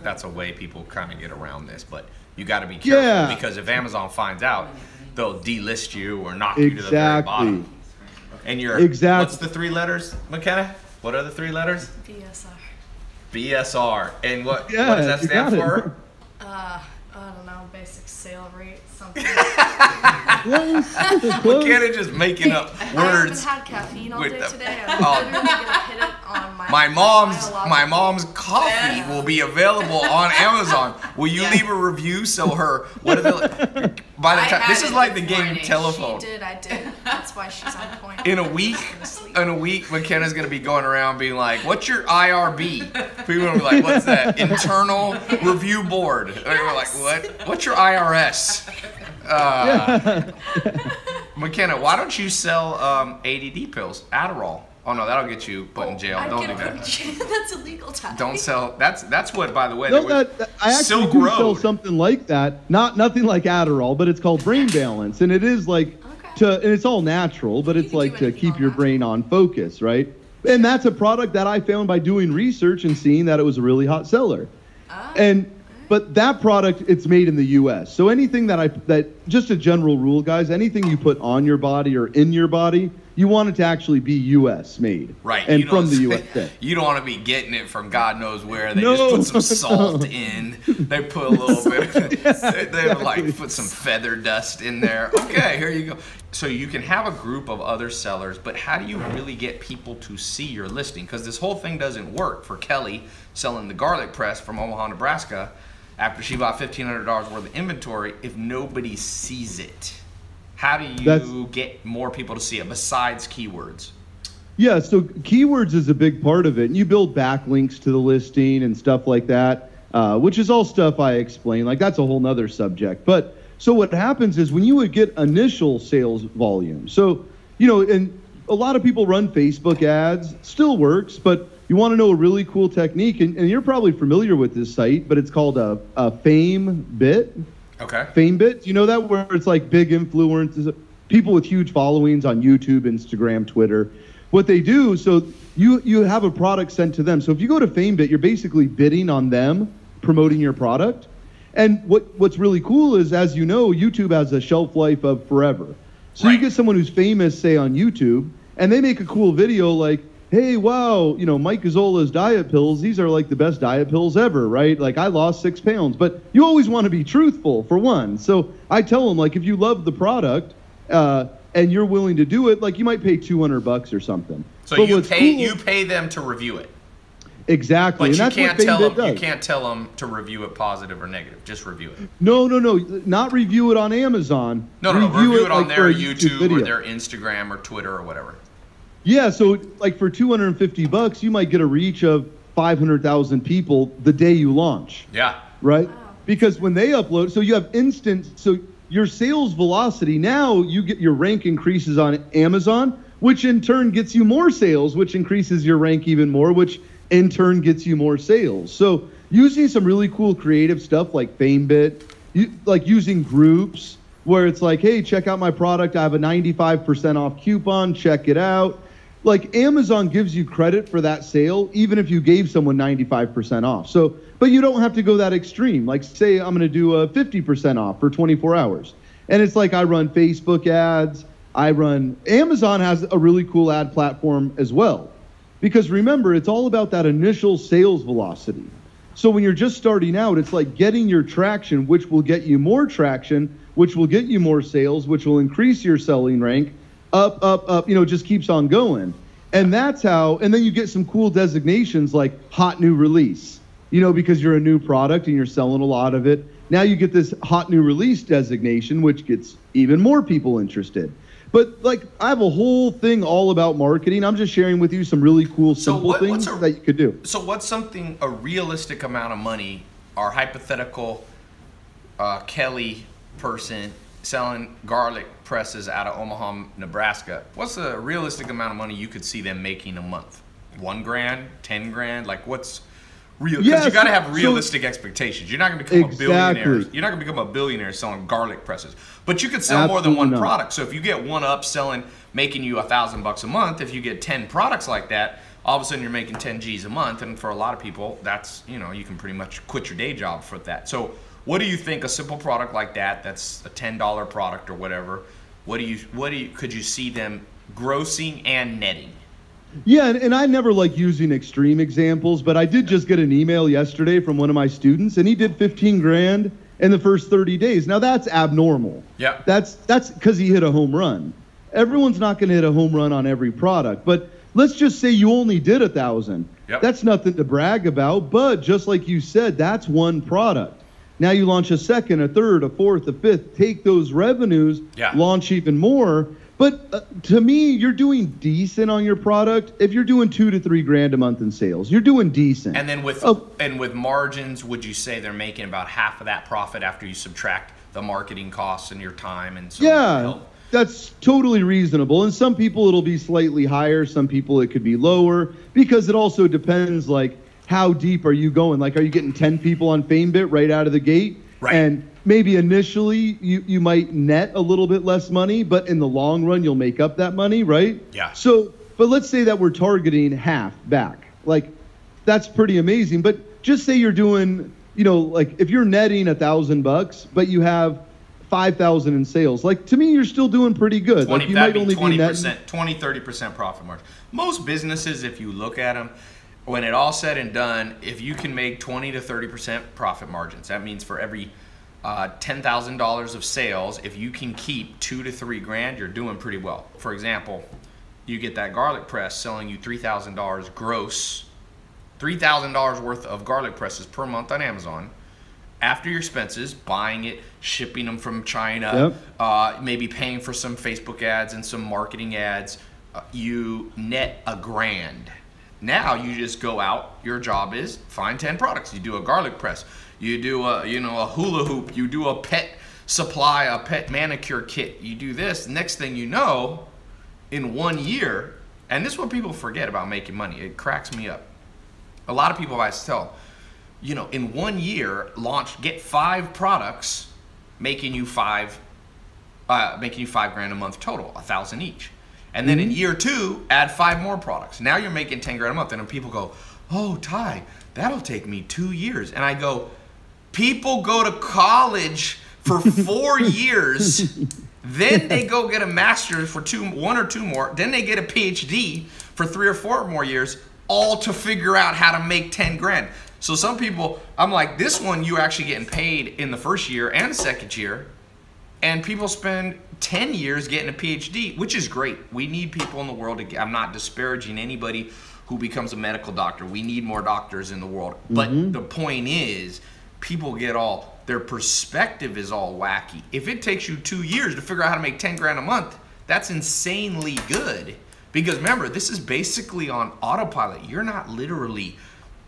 that's a way people kind of get around this. But you got to be careful, because if Amazon finds out, they'll delist you or knock you to the very bottom. And what's the 3 letters, McKenna? What are the 3 letters? BSR. BSR. And what does that stand for? I don't know, basic sale rate, something. McKenna just making up words. I haven't had caffeine all day today. I'm literally gonna hit it on my mom's coffee will be available on Amazon. Will you leave a review so her by the time this is like the game telephone. I did. That's why she's on point. In a week, McKenna's gonna be going around being like, "What's your IRB?" People will be like, "What's that? Internal Review Board?" And we're like, "What? What's your IRS?" McKenna, why don't you sell ADD pills, Adderall? Oh no, that'll get you put in jail. Don't do that. That's illegal, Tai. Don't sell. That's what, by the way. No, I actually do sell something like that. Nothing like Adderall, but it's called Brain Balance, and it is like and it's all natural, but it's like to keep your brain on focus, right? And that's a product that I found by doing research and seeing that it was a really hot seller. But that product, it's made in the U.S. So anything that just a general rule, guys, anything you put on your body or in your body, you want it to actually be U.S. made. Right. And from the U.S. You don't want to be getting it from God knows where. They just put some salt in. They put a little bit. They like put some feather dust in there. Okay, here you go. So you can have a group of other sellers, but how do you really get people to see your listing? Because this whole thing doesn't work for Kelly selling the garlic press from Omaha, Nebraska, after she bought $1,500 worth of inventory, if nobody sees it. How do you get more people to see it besides keywords? Yeah, so keywords is a big part of it. And you build backlinks to the listing and stuff like that. which is all stuff I explain. Like that's a whole nother subject. But so what happens is when you would get initial sales volume. So, and a lot of people run Facebook ads, still works, but you want to know a really cool technique, and you're probably familiar with this site, but it's called a FameBit. Okay. FameBit, you know that, where it's like big influencers, people with huge followings on YouTube, Instagram, Twitter. What they do, so you have a product sent to them. So if you go to FameBit, you're basically bidding on them promoting your product. And what's really cool is, as you know, YouTube has a shelf life of forever. So you get someone who's famous, say on YouTube, and they make a cool video like, hey, wow, Mike Gazzola's diet pills, these are like the best diet pills ever, right? Like I lost 6 pounds. But you always want to be truthful, for one. So I tell them, like, if you love the product and you're willing to do it, like you might pay $200 or something. So you pay them to review it. Exactly. But and you that's can't tell them to review it positive or negative. Just review it. No. Not review it on Amazon. No, review it on like their YouTube or their Instagram or Twitter or whatever. Yeah, so like for $250, you might get a reach of 500,000 people the day you launch. Yeah. Right? Wow. Because when they upload, so you have so your sales velocity, now your rank increases on Amazon, which in turn gets you more sales, which increases your rank even more, which in turn gets you more sales. So using some really cool creative stuff like FameBit, like using groups where it's like, hey, check out my product. I have a 95% off coupon. Check it out. Like Amazon gives you credit for that sale, even if you gave someone 95% off. So, but you don't have to go that extreme. Like say I'm going to do a 50% off for 24 hours. And it's like I run Facebook ads. Amazon has a really cool ad platform as well. Because remember, it's all about that initial sales velocity. So when you're just starting out, it's like getting your traction, which will get you more traction, which will get you more sales, which will increase your selling rank, up, just keeps on going. And that's how, and then you get some cool designations like hot new release, because you're a new product and you're selling a lot of it. Now you get this hot new release designation, which gets even more people interested. But like, I have a whole thing all about marketing. I'm just sharing with you some really cool, simple things that you could do. So what's a realistic amount of money our hypothetical Kelly person selling garlic presses out of Omaha, Nebraska? What's a realistic amount of money you could see them making a month? $1,000, $10,000? Like what's real? Because you got to have realistic expectations. You're not going to become a billionaire. You're not going to become a billionaire selling garlic presses. But you could sell more than one product. So if you get one up selling, making you $1,000 a month, if you get 10 products like that, all of a sudden you're making 10 G's a month. And for a lot of people, that's, you can pretty much quit your day job for that. So what do you think a simple product like that's a $10 product or whatever, could you see them grossing and netting? Yeah, and I never like using extreme examples, but I did just get an email yesterday from one of my students, and he did 15 grand in the first 30 days. Now that's abnormal. Yeah. That's because he hit a home run. Everyone's not going to hit a home run on every product, but let's just say you only did 1,000. Yep. That's nothing to brag about, but just like you said, that's one product. Now you launch a second, a third, a fourth, a fifth, take those revenues, launch even more. But to me, you're doing decent on your product. If you're doing $2 to $3 grand a month in sales, you're doing decent. And then with margins, would you say they're making about half of that profit after you subtract the marketing costs and your time and so help? That's totally reasonable. And some people it'll be slightly higher. Some people it could be lower because it also depends like how deep are you going? Like, are you getting 10 people on FameBit right out of the gate? Right. And maybe initially you might net a little bit less money, but in the long run, you'll make up that money, right? Yeah. So, but let's say that we're targeting half back. Like, that's pretty amazing. But just say you're doing, like if you're netting $1,000, but you have 5,000 in sales. Like, to me, you're still doing pretty good. Like, you might only be 30% profit margin. Most businesses, if you look at them, when it all said and done, if you can make 20 to 30% profit margins, that means for every $10,000 of sales, if you can keep $2 to $3 grand, you're doing pretty well. For example, you get that garlic press selling you $3,000 gross, $3,000 worth of garlic presses per month on Amazon. After your expenses, buying it, shipping them from China, maybe paying for some Facebook ads and some marketing ads, you net $1,000. Now you just go out. Your job is find 10 products. You do a garlic press. You do a hula hoop. You do a pet supply, a pet manicure kit. You do this. Next thing you know, in 1 year, and this is what people forget about making money. It cracks me up. A lot of people I tell, in 1 year, get 5 products, making you $5 grand a month total, 1,000 each. And then in year 2, add 5 more products. Now you're making 10 grand a month. And then people go, oh, Tai, that'll take me 2 years. And I go, people go to college for 4 years, then they go get a master's for 1 or 2 more, then they get a PhD for 3 or 4 more years, all to figure out how to make 10 grand. So some people, I'm like, this one you actually getting paid in the first year and the second year, and people spend 10 years getting a PhD, which is great. We need people in the world. I'm not disparaging anybody who becomes a medical doctor. We need more doctors in the world. But the point is, people get their perspective is all wacky. If it takes you 2 years to figure out how to make 10 grand a month, that's insanely good. Because remember, this is basically on autopilot. You're not literally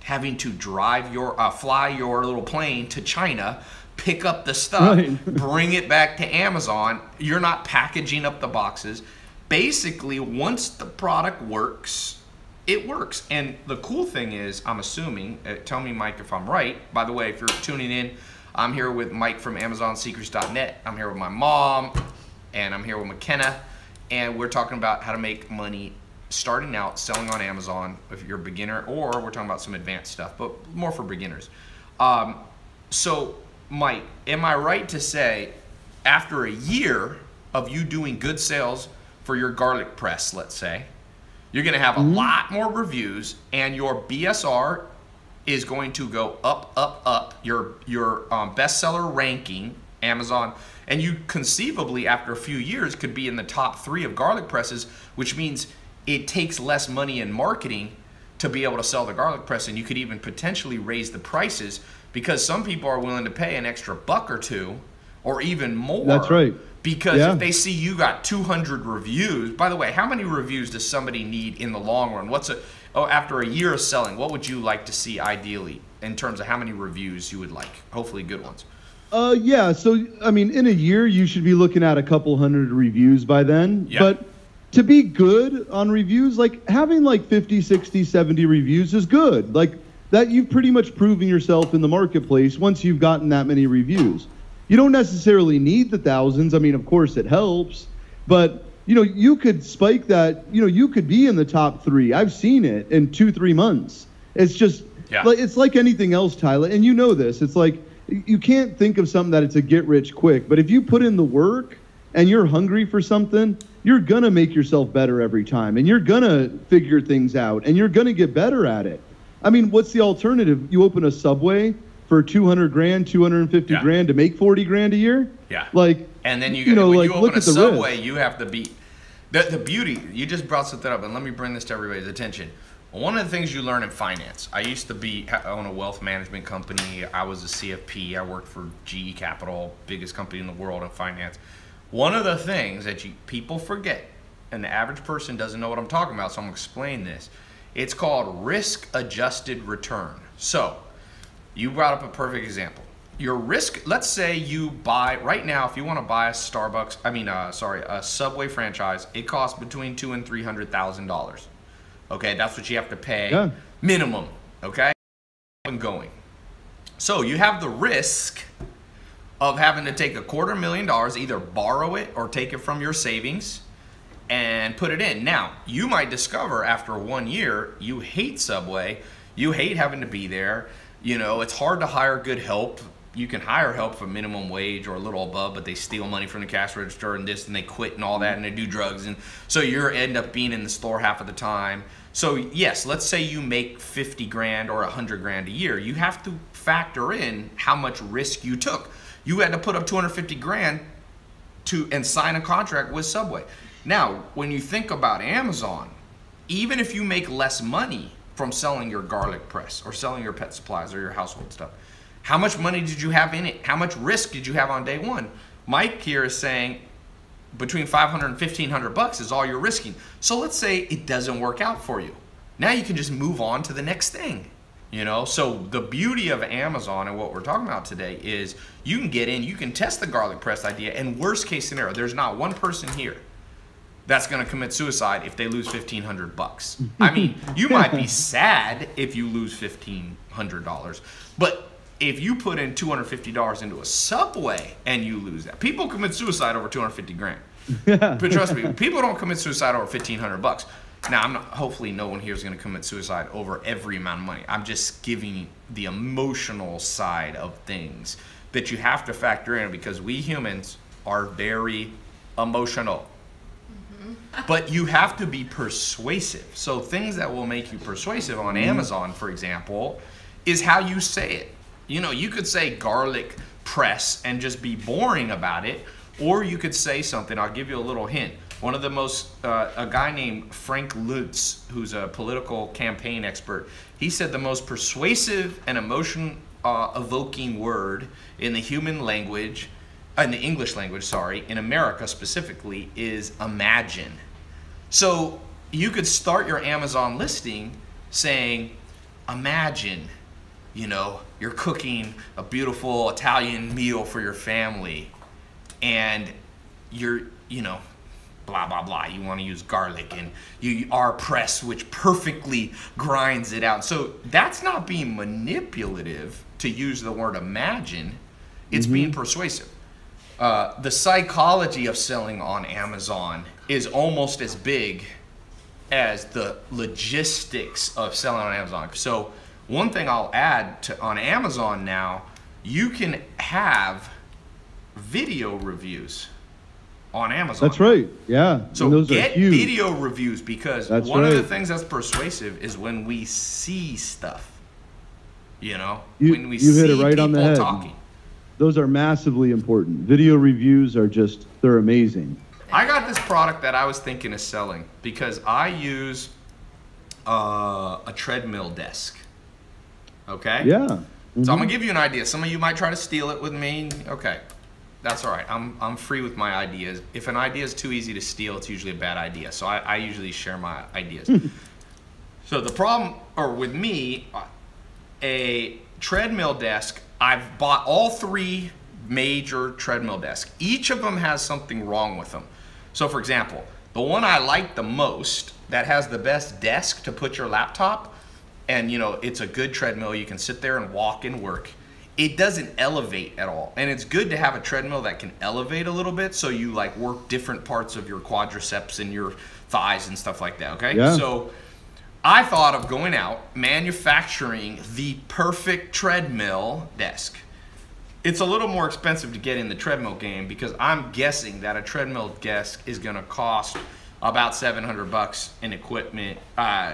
having to fly your little plane to China, pick up the stuff, bring it back to Amazon. You're not packaging up the boxes. Basically, once the product works, it works. And the cool thing is, I'm assuming, tell me, Mike, if I'm right. By the way, if you're tuning in, I'm here with Mike from AmazonSecrets.net. I'm here with my mom, and I'm here with McKenna, and we're talking about how to make money starting out selling on Amazon if you're a beginner, or we're talking about some advanced stuff, but more for beginners. So, Mike, am I right to say, after a year of you doing good sales for your garlic press, let's say, you're going to have a lot more reviews, and your BSR is going to go up, up, up. Your bestseller ranking, Amazon, and you conceivably, after a few years, could be in the top 3 of garlic presses, which means it takes less money in marketing to be able to sell the garlic press, and you could even potentially raise the prices, because some people are willing to pay an extra $1 or $2 or even more. That's right. Because if they see you got 200 reviews, by the way, how many reviews does somebody need in the long run? After a year of selling, what would you like to see ideally in terms of how many reviews you would like? Hopefully good ones. Yeah, so, I mean, in a year, you should be looking at a couple hundred reviews by then. Yeah. But to be good on reviews, like having like 50, 60, 70 reviews is good. Like that, you've pretty much proven yourself in the marketplace once you've gotten that many reviews. You don't necessarily need the thousands. I mean, of course it helps, but you could spike that, you could be in the top 3. I've seen it in 2-3 months. It's just, it's like anything else, Tyler, and you know this. It's like, you can't think of something that it's a get rich quick, but if you put in the work and you're hungry for something, you're gonna make yourself better every time, and you're gonna figure things out, and you're gonna get better at it. I mean, what's the alternative? You open a Subway for 200 grand, 250 grand to make 40 grand a year? Yeah. Like, and then when you open a Subway, you have to be the beauty. You just brought something up, and let me bring this to everybody's attention. One of the things you learn in finance, I used to own a wealth management company. I was a CFP. I worked for GE Capital, biggest company in the world in finance. One of the things that people forget, and the average person doesn't know what I'm talking about, so I'm going to explain this. It's called risk-adjusted return. So, you brought up a perfect example. Your risk, let's say you buy, right now, if you want to buy a a Subway franchise, it costs between $200,000 and $300,000. Okay, that's what you have to pay minimum, okay? And going. So you have the risk of having to take $250,000, either borrow it or take it from your savings and put it in. Now, you might discover after 1 year, you hate Subway, you hate having to be there, it's hard to hire good help. You can hire help for minimum wage or a little above, but they steal money from the cash register and this, and they quit and all that, and they do drugs, and so you end up being in the store half of the time. So yes, let's say you make 50 grand or 100 grand a year. You have to factor in how much risk you took. You had to put up 250 grand and sign a contract with Subway. Now, when you think about Amazon, even if you make less money from selling your garlic press or selling your pet supplies or your household stuff, how much money did you have in it? How much risk did you have on day one? Mike here is saying between $500 and $1,500 is all you're risking. So let's say it doesn't work out for you. Now you can just move on to the next thing. You know, so the beauty of Amazon and what we're talking about today is you can get in, you can test the garlic press idea, and worst case scenario, there's not one person here that's going to commit suicide if they lose $1,500. I mean, you might be sad if you lose $1,500, but if you put in $250 into a Subway and you lose that, people commit suicide over 250 grand. But trust me, people don't commit suicide over $1,500. Now, I'm not, hopefully no one here is going to commit suicide over every amount of money. I'm just giving you the emotional side of things that you have to factor in, because we humans are very emotional. But you have to be persuasive. So things that will make you persuasive on Amazon, for example, is how you say it. You know, you could say garlic press and just be boring about it, or you could say something. I'll give you a little hint. One of the most, a guy named Frank Lutz, who's a political campaign expert, he said the most persuasive and emotion evoking word in the human language, in the English language, sorry, in America specifically, is imagine. So you could start your Amazon listing saying, imagine, you know, you're cooking a beautiful Italian meal for your family, and you're, you know, blah, blah, blah. You want to use garlic, and our press, which perfectly grinds it out. So that's not being manipulative to use the word imagine. It's being persuasive. The psychology of selling on Amazon is almost as big as the logistics of selling on Amazon. So one thing I'll add to on Amazon now, you can have video reviews on Amazon. That's right. Yeah. So those get are huge. video reviews, because That's one of the right. things that's persuasive is when we see stuff. You know, when we you see hit it right people on the head. talking. Those are massively important. Video reviews are just, they're amazing. I got this product that I was thinking of selling because I use a treadmill desk. Okay? Yeah. So I'm gonna give you an idea. Some of you might try to steal it with me. Okay, that's all right. I'm free with my ideas. If an idea is too easy to steal, it's usually a bad idea. So I usually share my ideas. So the problem, or with me, a treadmill desk. I've bought all three major treadmill desks. Each of them has something wrong with them. So for example, the one I like the most that has the best desk to put your laptop, and you know, it's a good treadmill, you can sit there and walk and work. It doesn't elevate at all. And it's good to have a treadmill that can elevate a little bit, so you like work different parts of your quadriceps and your thighs and stuff like that, okay? Yeah. So I thought of going out, manufacturing the perfect treadmill desk. It's a little more expensive to get in the treadmill game, because I'm guessing that a treadmill desk is gonna cost about $700 in equipment,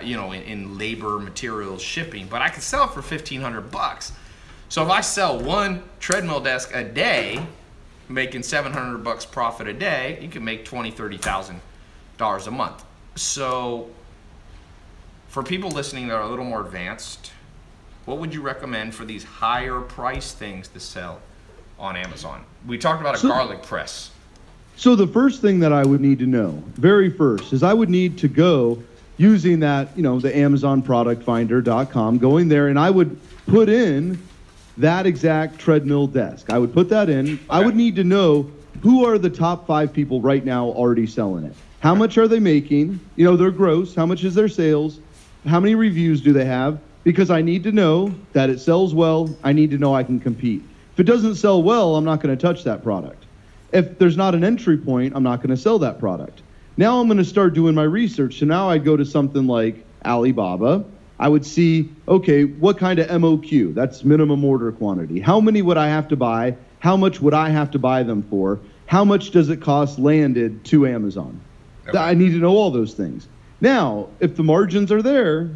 you know, in labor, materials, shipping, but I could sell it for $1,500. So if I sell one treadmill desk a day, making $700 profit a day, you can make $20,000, $30,000 a month. So for people listening that are a little more advanced, what would you recommend for these higher price things to sell on Amazon? We talked about a garlic press. So the first thing that I would need to know, very first, is I would need to go using that, you know, the AmazonProductFinder.com, going there, and I would put in that exact treadmill desk. I would put that in. Okay. I would need to know who are the top 5 people right now already selling it. How much are they making? You know, their gross. How much is their sales? How many reviews do they have? Because I need to know that it sells well. I need to know I can compete. If it doesn't sell well, I'm not going to touch that product. If there's not an entry point, I'm not going to sell that product. Now I'm going to start doing my research. So now I'd go to something like Alibaba. I would see, okay, what kind of MOQ? That's minimum order quantity. How many would I have to buy? How much would I have to buy them for? How much does it cost landed to Amazon? Okay. I need to know all those things. Now, if the margins are there,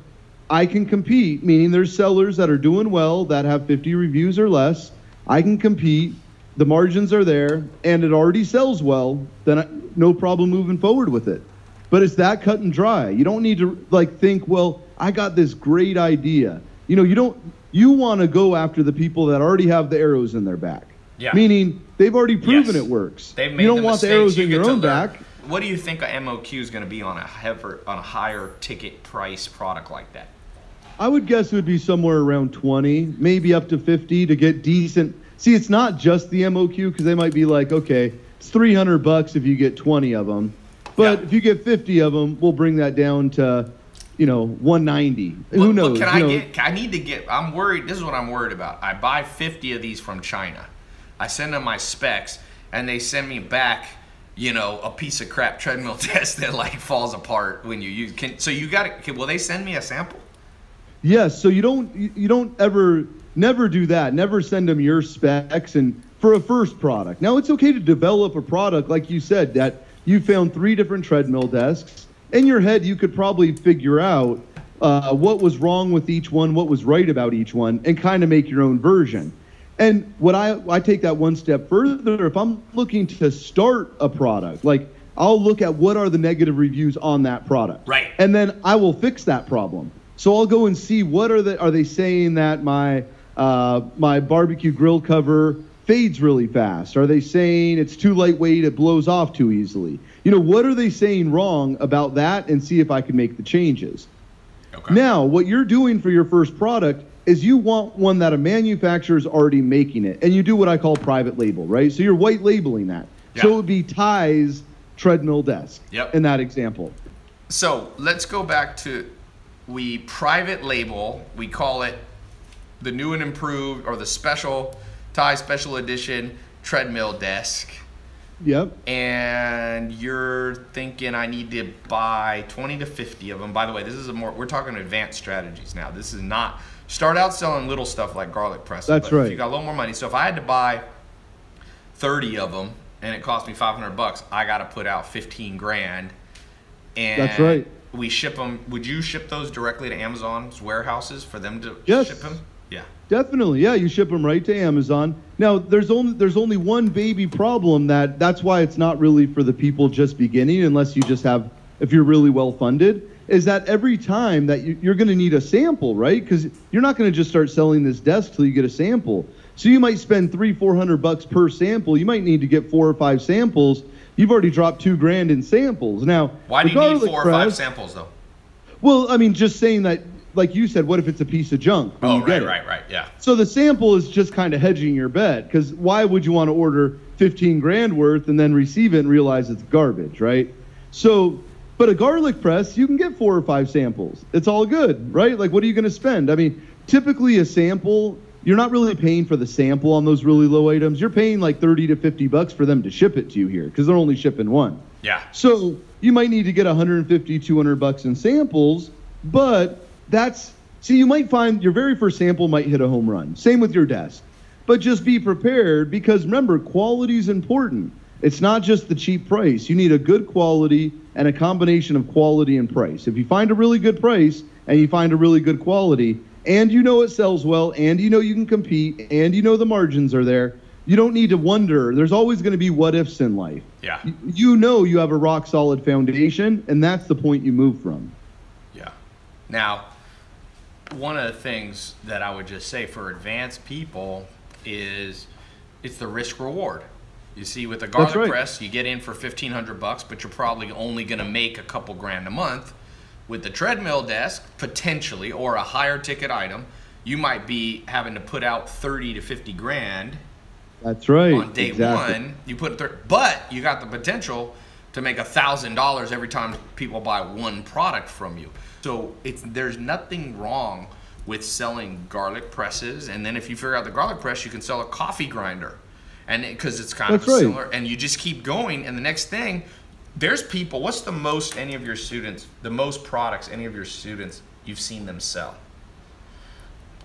I can compete, meaning there's sellers that are doing well, that have 50 reviews or less. I can compete, the margins are there, and it already sells well, then no problem moving forward with it. But it's that cut and dry. You don't need to like think, well, I got this great idea. You know, you want to go after the people that already have the arrows in their back. Yeah. Meaning they've already proven it works. They've made you don't want the arrows in your own learn. back. what do you think a MOQ is going to be on a higher ticket price product like that? I would guess it would be somewhere around 20, maybe up to 50 to get decent. See, it's not just the MOQ because they might be like, okay, it's $300 if you get 20 of them. But if you get 50 of them, we'll bring that down to, you know, 190. Who knows? But I'm worried. This is what I'm worried about. I buy 50 of these from China. I send them my specs, and they send me back, you know, a piece of crap treadmill test that like falls apart when you use. Will they send me a sample? Yes. So you don't never do that. Never send them your specs and for a first product. Now it's okay to develop a product like you said that you found 3 different treadmill desks. In your head, you could probably figure out what was wrong with each one, what was right about each one, and kind of make your own version. And what I take that one step further. If I'm looking to start a product, like I'll look at what are the negative reviews on that product, right? And then I will fix that problem. So I'll go and see what are they saying that my barbecue grill cover fades really fast? Are they saying it's too lightweight, it blows off too easily? You know, what are they saying wrong about that, and see if I can make the changes. Okay. Now, what you're doing for your first product is you want one that a manufacturer is already making it, and you do what I call private label, right? So you're white labeling that. Yeah. So it would be Tai's treadmill desk in that example. So let's go back to we private label, we call it the new and improved or the special Tai special edition treadmill desk. Yep. And you're thinking I need to buy 20 to 50 of them. By the way, this is we're talking advanced strategies now. This is not start out selling little stuff like garlic presses. That's right. If you got a little more money. So if I had to buy 30 of them and it cost me $500, I got to put out 15 grand. And that's right. We ship them. Would you ship those directly to Amazon's warehouses for them to ship them? Yeah. Definitely, yeah. You ship them right to Amazon. Now, there's only one baby problem that's why it's not really for the people just beginning, unless you just have, if you're really well funded, is that every time that you're going to need a sample, right? Because you're not going to just start selling this desk till you get a sample. So you might spend $300-400 per sample. You might need to get 4 or 5 samples. You've already dropped $2 grand in samples. Now, why do you need 4 or 5 samples though? Well, I mean, just saying that. Like you said, what if it's a piece of junk? Oh, right, yeah. So the sample is just kind of hedging your bet, because why would you want to order 15 grand worth and then receive it and realize it's garbage, right? So, but a garlic press, you can get 4 or 5 samples. It's all good, right? Like, what are you going to spend? I mean, typically a sample, you're not really paying for the sample on those really low items. You're paying like 30 to 50 bucks for them to ship it to you here, because they're only shipping one. Yeah. So you might need to get 150, 200 bucks in samples, but you might find your very first sample might hit a home run. Same with your desk. But just be prepared, because remember, quality is important. It's not just the cheap price. You need a good quality and a combination of quality and price. If you find a really good price and you find a really good quality, and you know it sells well, and you know you can compete, and you know the margins are there, you don't need to wonder. There's always going to be what ifs in life. Yeah. You know you have a rock solid foundation, and that's the point you move from. Yeah. Now, one of the things that I would just say for advanced people is it's the risk reward. You see, with the garlic press, you get in for $1,500, but you're probably only going to make a couple grand a month. With the treadmill desk, potentially, or a higher ticket item, you might be having to put out 30 to 50 grand. That's right. On day one, you put but you got the potential to make $1,000 every time people buy one product from you. So there's nothing wrong with selling garlic presses, and then if you figure out the garlic press, you can sell a coffee grinder, and because it's kind of similar, and you just keep going. And the next thing, there's people. What's the most products any of your students you've seen them sell?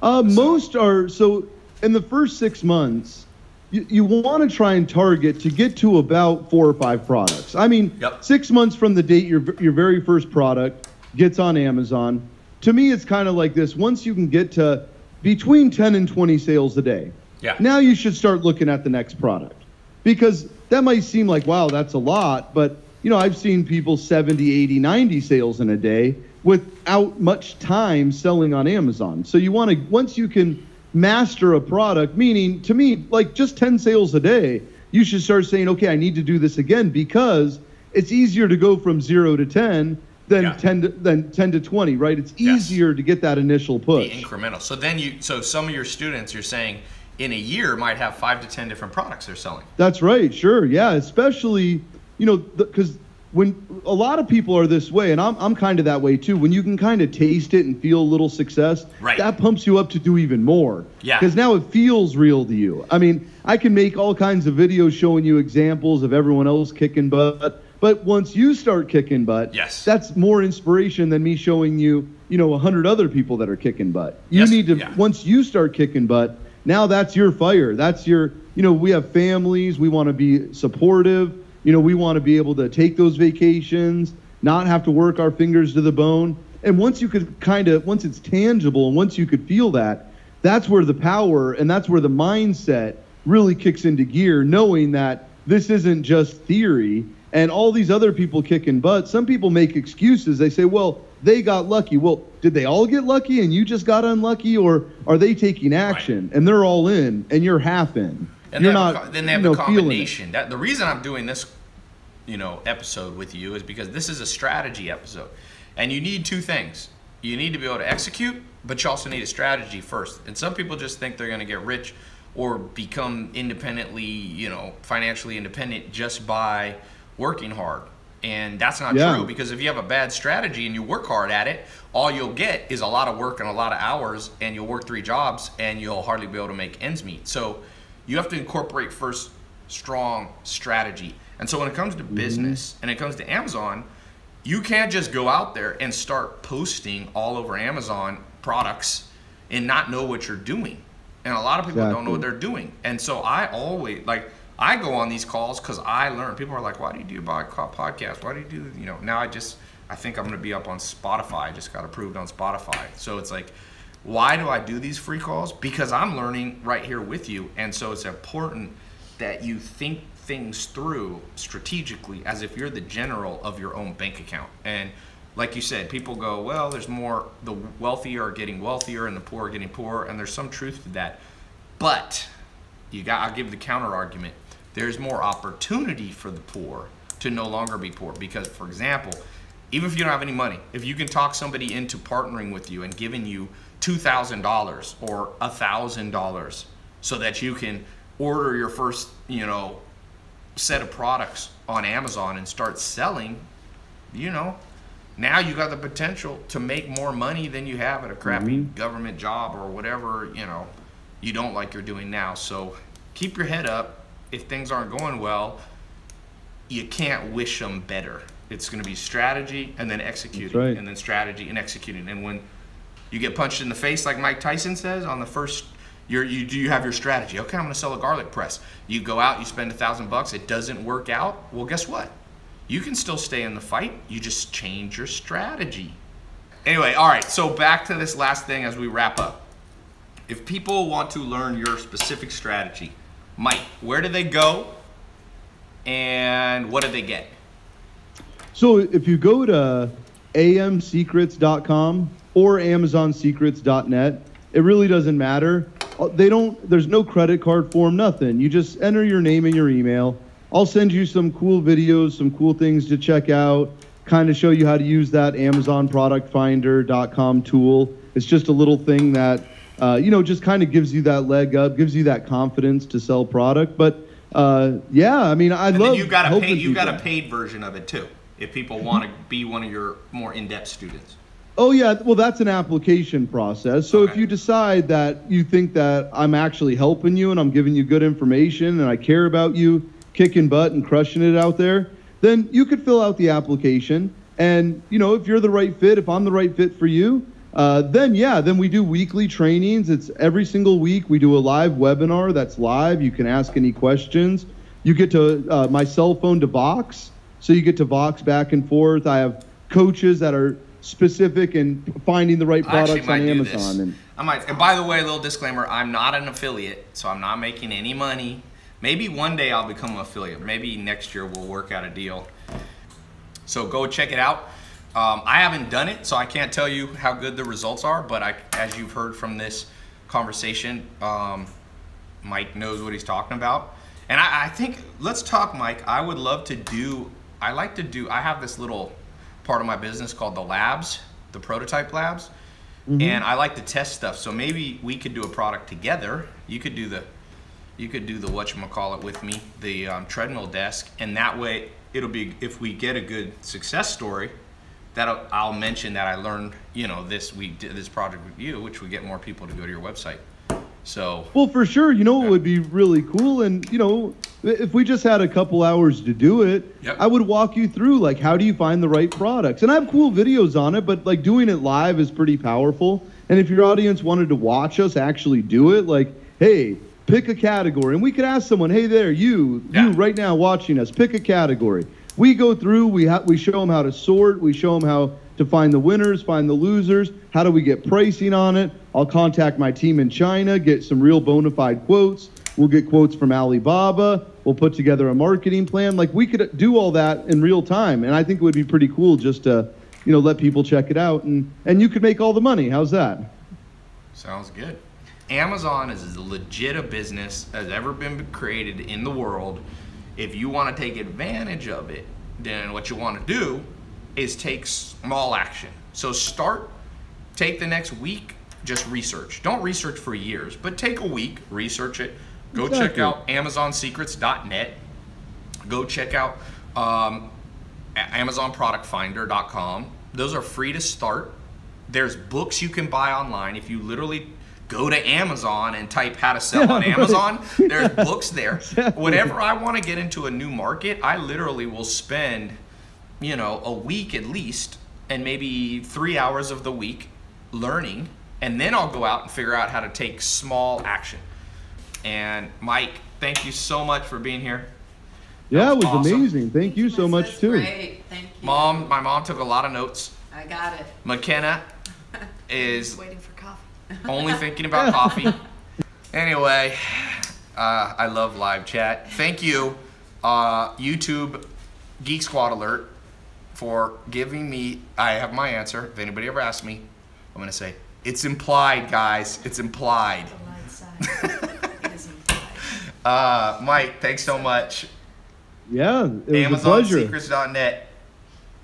Most are so in the first 6 months. You want to try and target to get to about 4 or 5 products. I mean, 6 months from the date your very first product gets on Amazon. To me, it's kind of like this. Once you can get to between 10 and 20 sales a day, now you should start looking at the next product. Because that might seem like, wow, that's a lot. But, you know, I've seen people 70, 80, 90 sales in a day without much time selling on Amazon. So you want to, once you can master a product, meaning to me, like just 10 sales a day, you should start saying, okay, I need to do this again, because it's easier to go from 0 to 10 than Yeah. 10 to 20, right? It's Yes. easier to get that initial push. The incremental. So then so some of your students, you're saying in a year might have 5 to 10 different products they're selling. That's right. Sure. Yeah. Especially, because when a lot of people are this way, and I'm kind of that way too, when you can kind of taste it and feel a little success, Right. that pumps you up to do even more. Yeah. Because now it feels real to you. I mean, I can make all kinds of videos showing you examples of everyone else kicking butt, but once you start kicking butt, Yes. that's more inspiration than me showing you, 100 other people that are kicking butt. You Yes, need to, yeah. once you start kicking butt, now that's your fire. That's your, we have families. We want to be supportive. We want to be able to take those vacations, not have to work our fingers to the bone. And once you could once it's tangible and once you could feel that, that's where the power and that's where the mindset really kicks into gear, knowing that this isn't just theory and all these other people kicking butt. Some people make excuses. They say, well, they got lucky. Well, did they all get lucky and you just got unlucky, or are they taking action and they're all in and you're half in? And you're then they have the feeling it. combination. The reason I'm doing this, episode with you is because this is a strategy episode. And you need two things. You need to be able to execute, but you also need a strategy first. And some people just think they're going to get rich or become independently, financially independent just by working hard. And that's not true, because if you have a bad strategy and you work hard at it, all you'll get is a lot of work and a lot of hours, and you'll work 3 jobs and you'll hardly be able to make ends meet. So you have to incorporate first strong strategy. And so when it comes to business and it comes to Amazon, you can't just go out there and start posting all over Amazon products and not know what you're doing. And a lot of people don't know what they're doing. And so I always, I go on these calls because I learn. People are like, why do you do a podcast? Why do you do, now I think I'm going to be up on Spotify. I just got approved on Spotify. So it's like, why do I do these free calls? Because I'm learning right here with you. And so it's important that you think things through strategically as if you're the general of your own bank account. And like you said, people go, well, there's more, the wealthy are getting wealthier and the poor are getting poorer. And there's some truth to that. But I'll give the counter argument. There's more opportunity for the poor to no longer be poor. Because, for example, even if you don't have any money, if you can talk somebody into partnering with you and giving you $2,000 or $1,000 so that you can order your first, set of products on Amazon and start selling, now you got the potential to make more money than you have at a crappy government job or whatever, you don't like you're doing now. So keep your head up. If things aren't going well, you can't wish them better. It's going to be strategy and then executing, and then strategy and executing. And when you get punched in the face, like Mike Tyson says, on the first, you have your strategy. Okay, I'm going to sell a garlic press. You go out, you spend $1,000. It doesn't work out. Well, guess what? You can still stay in the fight. You just change your strategy. Anyway, all right. So back to this last thing as we wrap up. If people want to learn your specific strategy, Mike, where do they go and what do they get? So if you go to amsecrets.com or amazonsecrets.net, it really doesn't matter. There's no credit card form, nothing. You just enter your name and your email. I'll send you some cool videos, some cool things to check out, kind of show you how to use that amazonproductfinder.com tool. It's just a little thing that, just kind of gives you that leg up, gives you that confidence to sell product. But I mean, I love. You've got a paid version of it too, if people want to be one of your more in-depth students. Oh yeah, well that's an application process. So if you decide that you think that I'm actually helping you and I'm giving you good information and I care about you kicking butt and crushing it out there, then you could fill out the application. And if you're the right fit, if I'm the right fit for you, then we do weekly trainings. It's every single week we do a live webinar that's live. You can ask any questions. You get to my cell phone to Vox, so you get to Vox back and forth. I have coaches that are specific in finding the right products on Amazon. And by the way, a little disclaimer, I'm not an affiliate, so I'm not making any money. Maybe one day I'll become an affiliate. Maybe next year we'll work out a deal. So go check it out. I haven't done it, so I can't tell you how good the results are, but as you've heard from this conversation, Mike knows what he's talking about. And I think, let's talk, Mike. I would love to do I like to do, I have this little part of my business called the labs, the prototype labs. And I like to test stuff. So maybe we could do a product together. You could do the whatchamacallit with me, the treadmill desk. And that way it'll be, if we get a good success story, I'll mention that I learned, you know, we did this project with you, which would get more people to go to your website. So, well, for sure, you know what would be really cool, and you know, if we just had a couple hours to do it, I would walk you through like how do you find the right products, and I have cool videos on it, but like doing it live is pretty powerful. And if your audience wanted to watch us actually do it, like, hey, pick a category, and we could ask someone, hey there, you right now watching us, pick a category. We go through, we show them how to sort, we show them how to find the winners, find the losers, how do we get pricing on it. I'll contact my team in China, get some real bona fide quotes. We'll get quotes from Alibaba. We'll put together a marketing plan. Like, we could do all that in real time, and I think it would be pretty cool just to, you know, let people check it out, and you could make all the money. How's that? Sounds good. Amazon is as legit a business as ever been created in the world. If you want to take advantage of it, then what you want to do is take small action. So take the next week, just research. Don't research for years, but take a week, research it. Go check out AmazonSecrets.net. Go check out AmazonProductFinder.com. Those are free to start. There's books you can buy online. If you literally go to Amazon and type how to sell on Amazon, there's books there. Whenever I want to get into a new market, I literally will spend, you know, a week at least, and maybe 3 hours of the week learning, and then I'll go out and figure out how to take small action. And Mike, thank you so much for being here. Yeah, it was awesome. Amazing. Thank you so much too. Great, thank you. My mom took a lot of notes. I got it. McKenna is Waiting for coffee. only thinking about coffee. Anyway, I love live chat. Thank you, YouTube Geek Squad Alert, for giving me, I have my answer. If anybody ever asks me, I'm going to say, it's implied, guys. It's implied. The line side. It is implied. Mike, thanks so much. Yeah, it was a pleasure. AmazonSecrets.net.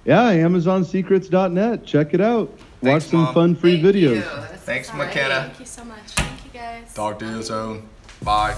Yeah, AmazonSecrets.net. Check it out. Thanks, Watch some Mom. fun free Thank videos. you. This is Thanks, great. McKenna. Thank you so much. Thank you guys. Talk to you soon. Bye.